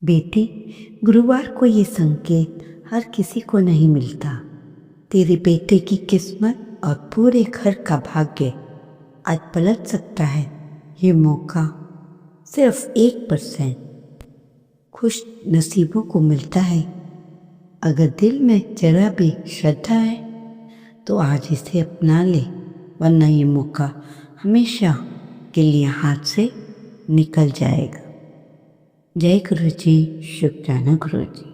बेटी, गुरुवार को ये संकेत हर किसी को नहीं मिलता। तेरे बेटे की किस्मत और पूरे घर का भाग्य आज पलट सकता है। ये मौका सिर्फ 1% खुश नसीबों को मिलता है। अगर दिल में जरा भी श्रद्धा है तो आज इसे अपना ले, वरना ये मौका हमेशा के लिए हाथ से निकल जाएगा। जय गुरु जी, शुक्राना गुरु जी।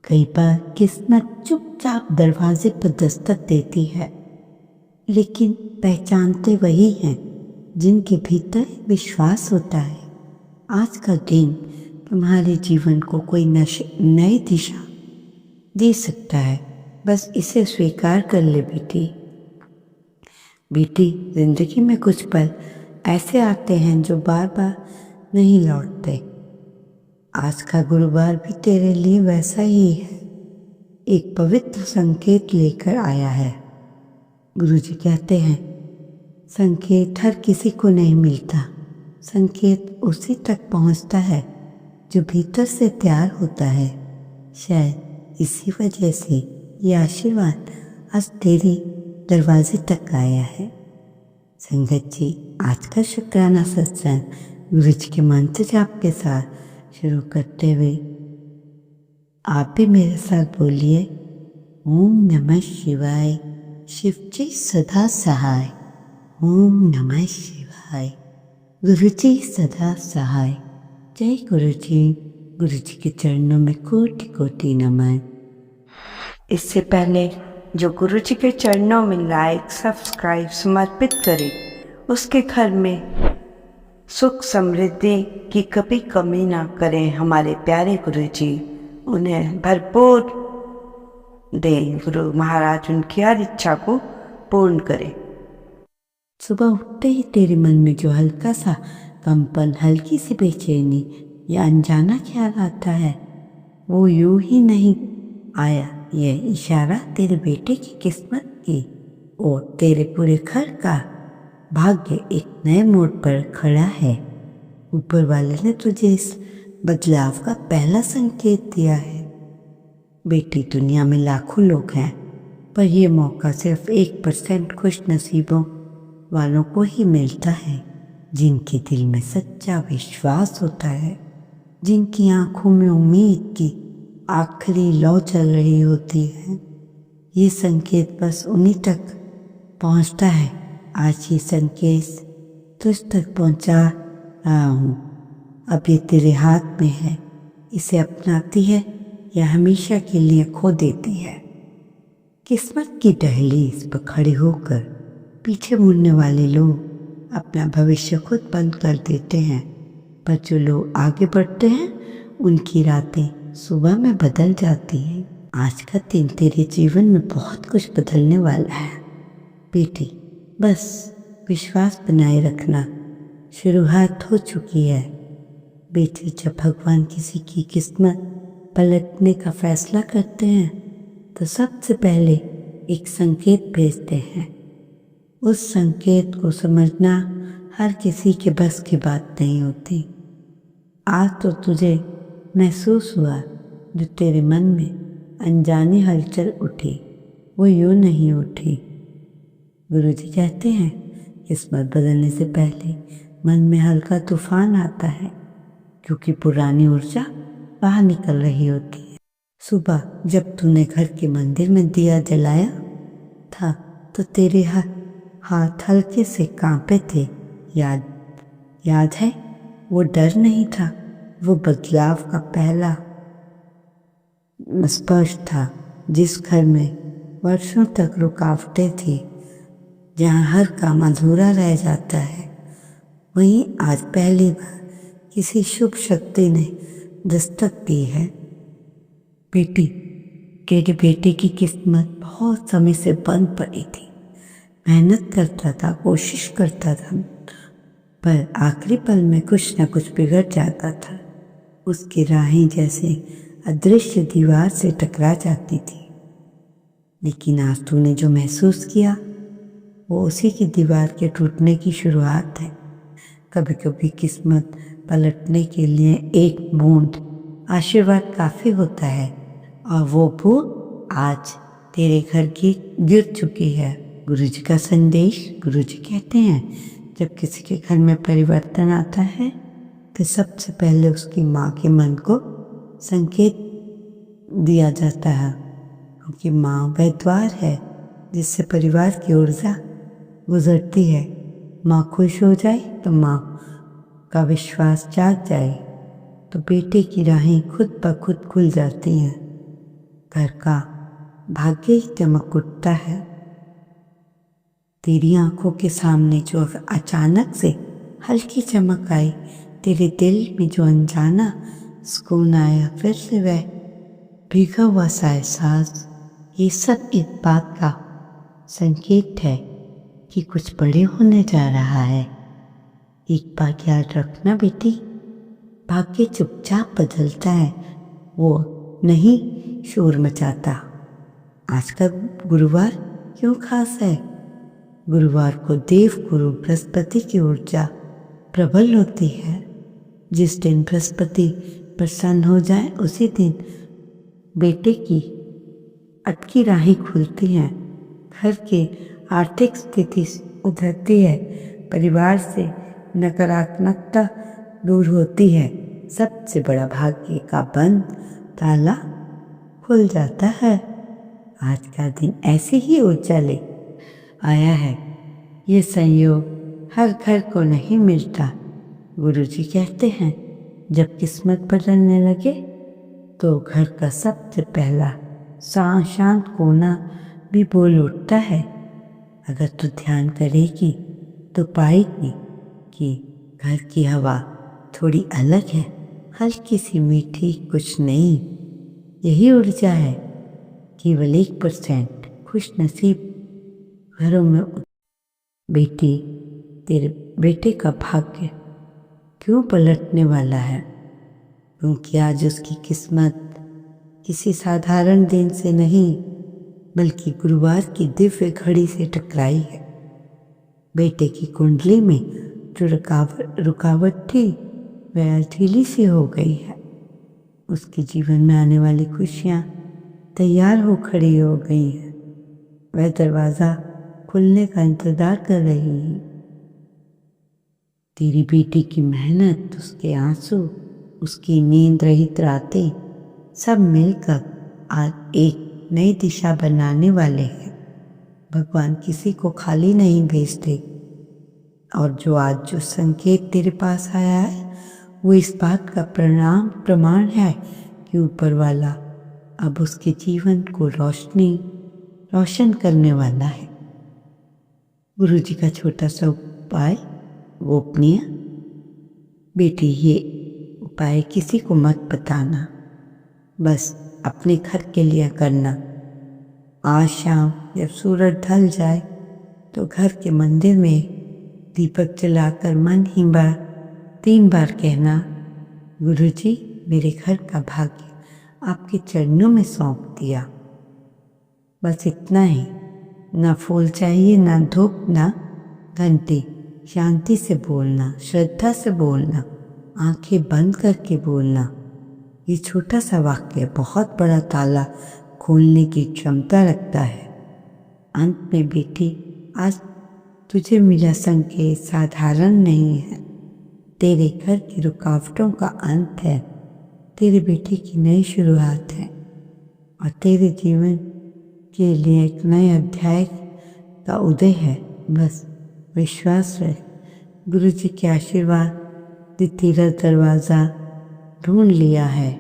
कई बार किस्मत चुपचाप दरवाजे पर दस्तक देती है, लेकिन पहचानते वही हैं जिनके भीतर विश्वास होता है। आज का दिन तुम्हारे जीवन को कोई नई दिशा दे सकता है। बस इसे स्वीकार कर ले बेटी। बेटी, जिंदगी में कुछ पल ऐसे आते हैं जो बार बार नहीं लौटते। आज का गुरुवार भी तेरे लिए वैसा ही है, एक पवित्र संकेत लेकर आया है। गुरुजी कहते हैं, संकेत हर किसी को नहीं मिलता। संकेत उसी तक पहुंचता है जो भीतर से तैयार होता है। शायद इसी वजह से ये आशीर्वाद आज तेरे दरवाजे तक आया है। संगत जी, आज का शुक्राना सत्संग गुरुजी के मंत्र जाप के साथ शुरू करते हुए आप भी मेरे साथ बोलिए, ओम नमः शिवाय, शिव जी सदा सहाय। ओम नमः शिवाय, गुरु जी सदा सहाय। जय गुरु जी। गुरु जी के चरणों में कोटि कोटि नमन। इससे पहले जो गुरु जी के चरणों में लाइक सब्सक्राइब समर्पित करे, उसके घर में सुख समृद्धि की कभी कमी ना करें हमारे प्यारे गुरु जी। उन्हें भरपूर दें। गुरु महाराज उनकी हर इच्छा को पूर्ण करें। सुबह उठते ही तेरे मन में जो हल्का सा कंपन, हल्की सी बेचैनी या अनजाना ख्याल आता है, वो यूं ही नहीं आया। यह इशारा तेरे बेटे की किस्मत की और तेरे पूरे घर का भाग्य एक नए मोड़ पर खड़ा है। ऊपर वाले ने तुझे इस बदलाव का पहला संकेत दिया है। बेटी, दुनिया में लाखों लोग हैं, पर यह मौका सिर्फ 1% खुश नसीबों वालों को ही मिलता है, जिनके दिल में सच्चा विश्वास होता है, जिनकी आंखों में उम्मीद की आखिरी लौ चल रही होती है। ये संकेत बस उन्हीं तक पहुंचता है। आज ये संकेत तुझ तक पहुंचा रहा हूँ। अब ये तेरे हाथ में है। इसे अपनाती है या हमेशा के लिए खो देती है। किस्मत की दहलीज पर खड़े होकर पीछे मुड़ने वाले लोग अपना भविष्य खुद बंद कर देते हैं, पर जो लोग आगे बढ़ते हैं उनकी रातें सुबह में बदल जाती हैं। आज का दिन तेरे जीवन में बहुत कुछ बदलने वाला है बेटी। बस विश्वास बनाए रखना। शुरुआत हो चुकी है बेटी। जब भगवान किसी की किस्मत पलटने का फैसला करते हैं तो सबसे पहले एक संकेत भेजते हैं। उस संकेत को समझना हर किसी के बस की बात नहीं होती। आज तो तुझे महसूस हुआ, जो तेरे मन में अनजानी हलचल उठी, वो यूं नहीं उठी। गुरुजी कहते हैं, किस्मत बदलने से पहले मन में हल्का तूफान आता है, क्योंकि पुरानी ऊर्जा बाहर निकल रही होती है। सुबह जब तूने घर के मंदिर में दिया जलाया था तो तेरे हाथ हल्के से कांपे थे। याद है? वो डर नहीं था, वो बदलाव का पहला स्पर्श था। जिस घर में वर्षों तक रुकावटें थी, जहाँ हर काम अधूरा रह जाता है, वहीं आज पहली बार किसी शुभ शक्ति ने दस्तक दी है। बेटी, तेरे बेटे की किस्मत बहुत समय से बंद पड़ी थी। मेहनत करता था, कोशिश करता था, पर आखिरी पल में कुछ न कुछ बिगड़ जाता था। उसकी राहें जैसे अदृश्य दीवार से टकरा जाती थी। लेकिन आज तूने जो महसूस किया, वो उसी की दीवार के टूटने की शुरुआत है। कभी कभी किस्मत पलटने के लिए एक बूंद आशीर्वाद काफ़ी होता है और वो बूंद आज तेरे घर की गिर चुकी है। गुरुजी का संदेश। गुरुजी कहते हैं जब किसी के घर में परिवर्तन आता है तो सबसे पहले उसकी माँ के मन को संकेत दिया जाता है, क्योंकि माँ वह द्वार है जिससे परिवार की ऊर्जा गुजरती है। माँ खुश हो जाए तो माँ का विश्वास जाग जाए तो बेटे की राहें खुद ब खुद खुल जाती हैं। घर का भाग्य ही चमक उठता है। तेरी आंखों के सामने जो अचानक से हल्की चमक आई, तेरे दिल में जो अनजाना सुकून आया, फिर से वह भीगा हुआ सा एहसास, ये सब इस बात का संकेत है कि कुछ बड़े होने जा रहा है। एक बात याद रखना बेटी, भाग्य चुपचाप बदलता है, वो नहीं शोर मचाता। आज का गुरुवार क्यों खास है? गुरुवार को देव गुरु बृहस्पति की ऊर्जा प्रबल होती है। जिस दिन बृहस्पति प्रसन्न हो जाए उसी दिन बेटे की अटकी राहें खुलती हैं, घर की आर्थिक स्थिति उधरती है, परिवार से नकारात्मकता दूर होती है, सबसे बड़ा भाग्य का बंद ताला खुल जाता है। आज का दिन ऐसी ही ऊर्जा ले आया है। ये संयोग हर घर को नहीं मिलता। गुरुजी कहते हैं जब किस्मत बदलने लगे तो घर का सबसे पहला शांत कोना भी बोल उठता है। अगर तू ध्यान करेगी तो पाएगी कि घर की हवा थोड़ी अलग है, हल्की सी मीठी, कुछ नहीं। यही ऊर्जा है। केवल 1% खुश नसीब घरों में। बेटी, तेरे बेटे का भाग्य क्यों पलटने वाला है? क्योंकि आज उसकी किस्मत किसी साधारण दिन से नहीं बल्कि गुरुवार की दिव्य घड़ी से टकराई है। बेटे की कुंडली में जो रुकावट थी वह ढीली सी हो गई है। उसके जीवन में आने वाली खुशियाँ तैयार हो खड़ी हो गई हैं। वह दरवाज़ा खुलने का इंतज़ार कर रही है। तेरी बेटी की मेहनत, उसके आंसू, उसकी नींद रहित रातें सब मिलकर आज एक नई दिशा बनाने वाले हैं। भगवान किसी को खाली नहीं भेजते और जो संकेत तेरे पास आया है वो इस बात का प्रमाण है कि ऊपर वाला अब उसके जीवन को रोशन करने वाला है। गुरुजी का छोटा सा उपाय गोपनीय। बेटी, ये उपाय किसी को मत बताना, बस अपने घर के लिए करना। आज शाम जब सूरज ढल जाए तो घर के मंदिर में दीपक जलाकर मन ही 3 बार कहना, गुरुजी, मेरे घर का भाग्य आपके चरणों में सौंप दिया। बस इतना ही। ना फूल चाहिए, ना धूप, ना घंटी। शांति से बोलना, श्रद्धा से बोलना, आंखें बंद करके बोलना। ये छोटा सा वाक्य बहुत बड़ा ताला खोलने की क्षमता रखता है। अंत में बेटी, आज तुझे मिला संकेत साधारण नहीं है। तेरे घर की रुकावटों का अंत है, तेरे बेटे की नई शुरुआत है और तेरे जीवन के लिए एक नए अध्याय का उदय है। बस विश्वास रख, गुरुजी के आशीर्वाद ने तेरा दरवाज़ा ढूंढ लिया है।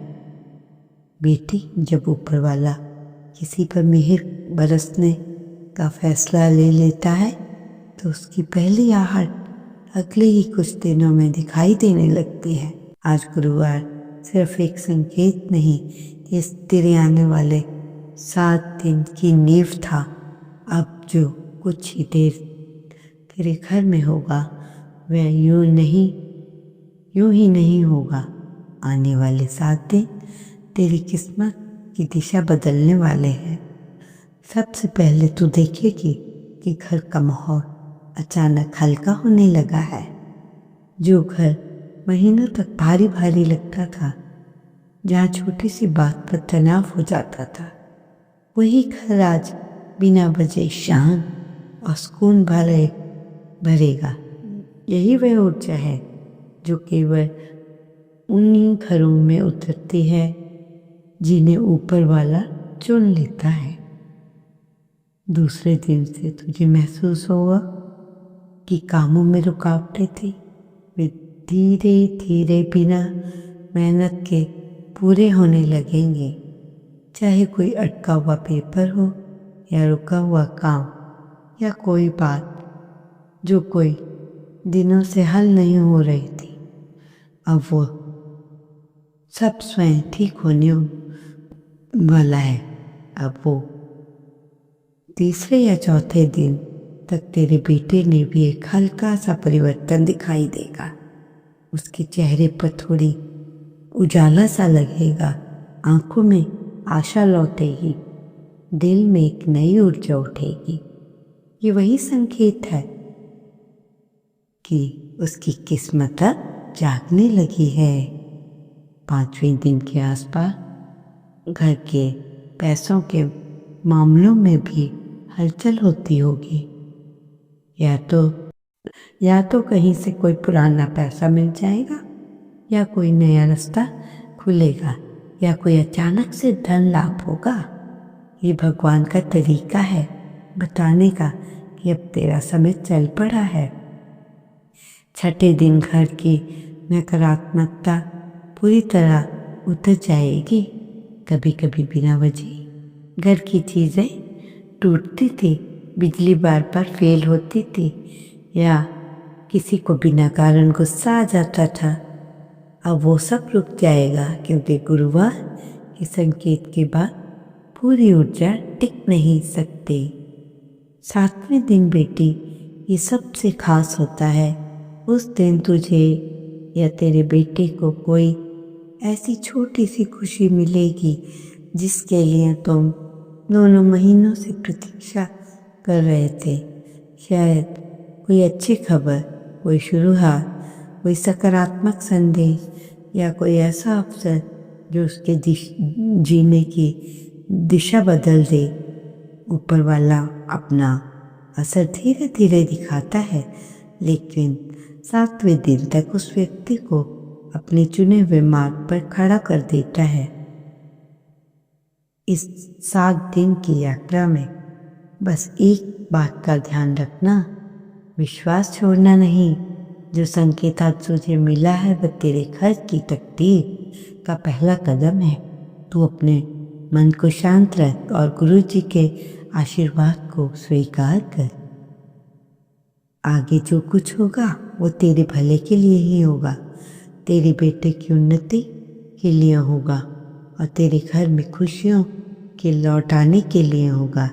बेटी, जब ऊपर वाला किसी पर मेहर बरसने का फैसला ले लेता है तो उसकी पहली आहट अगले ही कुछ दिनों में दिखाई देने लगती है। आज गुरुवार सिर्फ एक संकेत नहीं, इस तेरे आने वाले 7 दिन की नींव था। अब जो कुछ ही देर तेरे घर में होगा वह यूं ही नहीं होगा। आने वाले 7 दिन तेरी किस्मत की दिशा बदलने वाले हैं। सबसे पहले तू देखेगी कि घर का माहौल अचानक हल्का होने लगा है। जो घर महीनों तक भारी भारी लगता था जहाँ छोटी सी बात पर तनाव हो जाता था, वही घर आज बिना वजह शांत और सुकून भरेगा। यही वह ऊर्जा है जो केवल उन्हीं घरों में उतरती है जिन्हें ऊपर वाला चुन लेता है। दूसरे दिन से तुझे महसूस होगा कि कामों में रुकावटें थी, वे धीरे धीरे बिना मेहनत के पूरे होने लगेंगे। चाहे कोई अटका हुआ पेपर हो या रुका हुआ काम या कोई बात जो कोई दिनों से हल नहीं हो रही थी, अब वो सब स्वयं ठीक होने वाला है। अब वो तीसरे या चौथे दिन तक तेरे बेटे ने भी एक हल्का सा परिवर्तन दिखाई देगा। उसके चेहरे पर थोड़ी उजाला सा लगेगा, आंखों में आशा लौटेगी, दिल में एक नई ऊर्जा उठेगी। ये वही संकेत है कि उसकी किस्मत अब जागने लगी है। 5वें दिन के आसपास घर के पैसों के मामलों में भी हलचल होती होगी। या तो कहीं से कोई पुराना पैसा मिल जाएगा, या कोई नया रास्ता खुलेगा, या कोई अचानक से धन लाभ होगा। ये भगवान का तरीका है बताने का कि अब तेरा समय चल पड़ा है। 6ठे दिन घर की नकारात्मकता पूरी तरह उतर जाएगी। कभी कभी बिना वजह घर की चीज़ें टूटती थी, बिजली बार बार फेल होती थी, या किसी को बिना कारण गुस्सा आ जाता था। अब वो सब रुक जाएगा, क्योंकि गुरुवार के संकेत के बाद पूरी ऊर्जा टिक नहीं सकती। 7वें दिन बेटी, ये सबसे खास होता है। उस दिन तुझे या तेरे बेटे को कोई ऐसी छोटी सी खुशी मिलेगी जिसके लिए तुम दोनों महीनों से प्रतीक्षा कर रहे थे। शायद कोई अच्छी खबर, कोई शुरुआत, कोई सकारात्मक संदेश, या कोई ऐसा अवसर जो उसके जीने की दिशा बदल दे। ऊपर वाला अपना असर धीरे धीरे दिखाता है, लेकिन 7वें दिन तक उस व्यक्ति को अपने चुने हुए मार्ग पर खड़ा कर देता है। इस 7 दिन की यात्रा में बस एक बात का ध्यान रखना, विश्वास छोड़ना नहीं। जो संकेत आज तुझे मिला है वह तेरे घर की तकदीर का पहला कदम है। तू अपने मन को शांत रख और गुरु जी के आशीर्वाद को स्वीकार कर। आगे जो कुछ होगा वो तेरे भले के लिए ही होगा, तेरे बेटे की उन्नति के लिए होगा और तेरे घर में खुशियों के लौट आने के लिए होगा।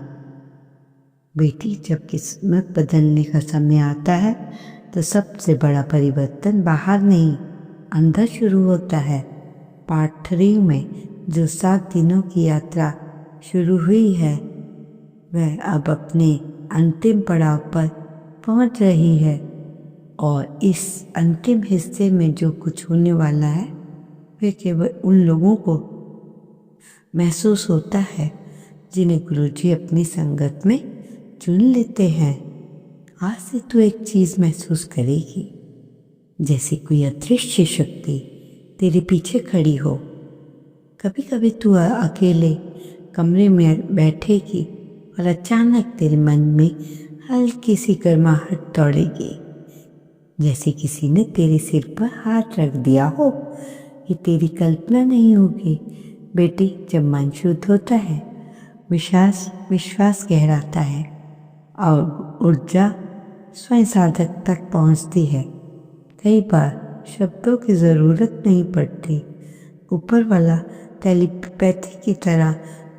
बेटी, जब किस्मत बदलने का समय आता है तो सबसे बड़ा परिवर्तन बाहर नहीं, अंदर शुरू होता है। पार्ट 3 में जो 7 दिनों की यात्रा शुरू हुई है वह अब अपने अंतिम पड़ाव पर पहुंच रही है, और इस अंतिम हिस्से में जो कुछ होने वाला है वह केवल उन लोगों को महसूस होता है जिन्हें गुरुजी अपनी संगत में चुन लेते हैं। आज से तू एक चीज़ महसूस करेगी, जैसे कोई अदृश्य शक्ति तेरे पीछे खड़ी हो। कभी कभी तू अकेले कमरे में बैठेगी और अचानक तेरे मन में हल्की सी गर्माहट दौड़ेगी, जैसे किसी ने तेरे सिर पर हाथ रख दिया हो। ये तेरी कल्पना नहीं होगी बेटी। जब मन शुद्ध होता है, विश्वास गहराता है और ऊर्जा स्वयं साधक तक पहुंचती है। कई बार शब्दों की ज़रूरत नहीं पड़ती, ऊपर वाला टेलीपैथी की तरह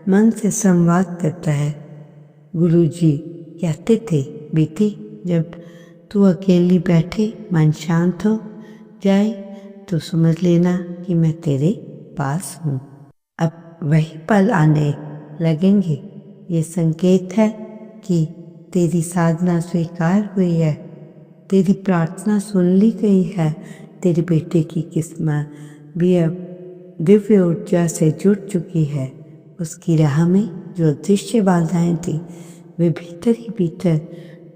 मन से संवाद करता है। गुरुजी कहते थे, बेटी, जब तू अकेली बैठे मन शांत हो जाए तो समझ लेना कि मैं तेरे पास हूँ। अब वही पल आने लगेंगे। ये संकेत है कि तेरी साधना स्वीकार हुई है, तेरी प्रार्थना सुन ली गई है। तेरे बेटे की किस्मत भी अब दिव्य ऊर्जा से जुड़ चुकी है। उसकी राह में जो दृश्य बाधाएं थी वे भीतर ही भीतर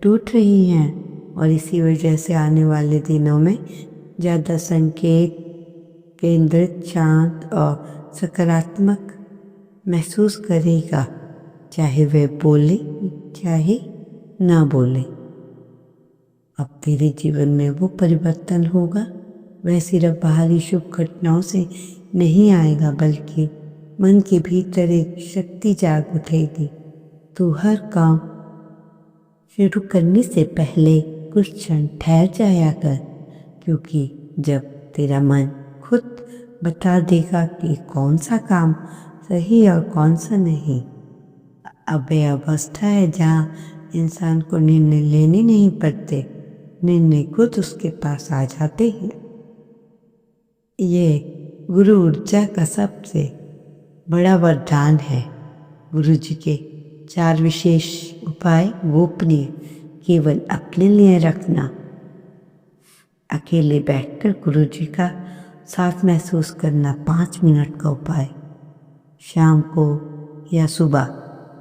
टूट रही हैं और इसी वजह से आने वाले दिनों में ज़्यादा संकेत केंद्रित, शांत और सकारात्मक महसूस करेगा, चाहे वह बोले चाहे ना बोले। अब तेरे जीवन में वो परिवर्तन होगा। वह सिर्फ बाहरी शुभ घटनाओं से नहीं आएगा, बल्कि मन के भीतर एक शक्ति जाग उठेगी। तू हर काम शुरू करने से पहले कुछ क्षण ठहर जाया कर, क्योंकि जब तेरा मन खुद बता देगा कि कौन सा काम सही और कौन सा नहीं। अब यह अवस्था है जहाँ इंसान को निर्णय लेने नहीं पड़ते, निर्णय खुद उसके पास आ जाते हैं। ये गुरु ऊर्जा का सबसे बड़ा वरदान है। गुरु जी के 4 विशेष उपाय गोपनीय, केवल अपने लिए रखना। अकेले बैठकर गुरु जी का साथ महसूस करना 5 मिनट का उपाय। शाम को या सुबह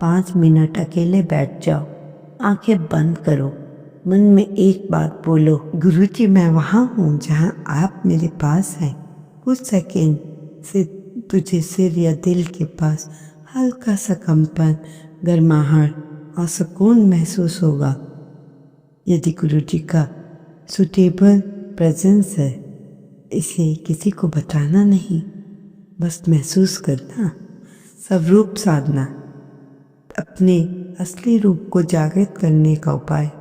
5 मिनट अकेले बैठ जाओ, आंखें बंद करो, मन में एक बात बोलो, गुरु जी मैं वहाँ हूँ जहाँ आप मेरे पास हैं। कुछ सेकेंड से तुझे सिर या दिल के पास हल्का सा कंपन, गर्माहट और सुकून महसूस होगा। यदि गुरु जी का सुटेबल प्रेजेंस है, इसे किसी को बताना नहीं, बस महसूस करना। स्वरूप साधना, अपने असली रूप को जागृत करने का उपाय।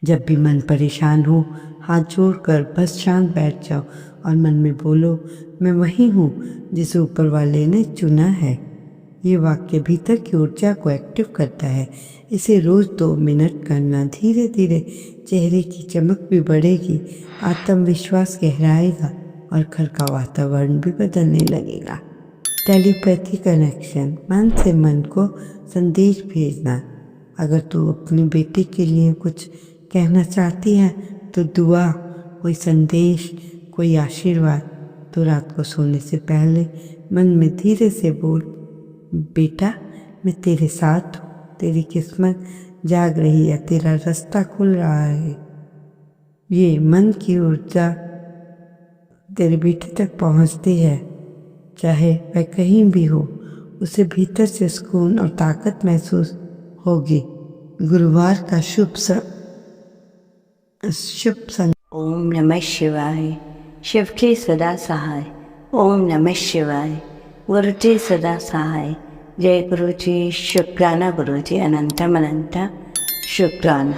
जब भी मन परेशान हो, हाथ जोड़कर बस शांत बैठ जाओ और मन में बोलो, मैं वही हूँ जिसे ऊपर वाले ने चुना है। ये वाक्य भीतर की ऊर्जा को एक्टिव करता है। इसे रोज 2 मिनट करना। धीरे धीरे चेहरे की चमक भी बढ़ेगी, आत्मविश्वास गहराएगा और घर का वातावरण भी बदलने लगेगा। टेलीपैथी कनेक्शन, मन से मन को संदेश भेजना। अगर तू अपने बेटे के लिए कुछ कहना चाहती है तो दुआ, कोई संदेश, कोई आशीर्वाद, तो रात को सोने से पहले मन में धीरे से बोल, बेटा मैं तेरे साथ हूँ, तेरी किस्मत जाग रही है, तेरा रास्ता खुल रहा है। ये मन की ऊर्जा तेरे बेटे तक पहुँचती है, चाहे वह कहीं भी हो, उसे भीतर से सुकून और ताकत महसूस होगी। गुरुवार का शुभ ओम नमः शिवाय। शिव के सदा सहाय। ओम नमः शिवाय। गुरु जी सदा सहाय। जय गुरु जी। शुक्राना गुरु जी, अनंतम अनंत शुक्राना।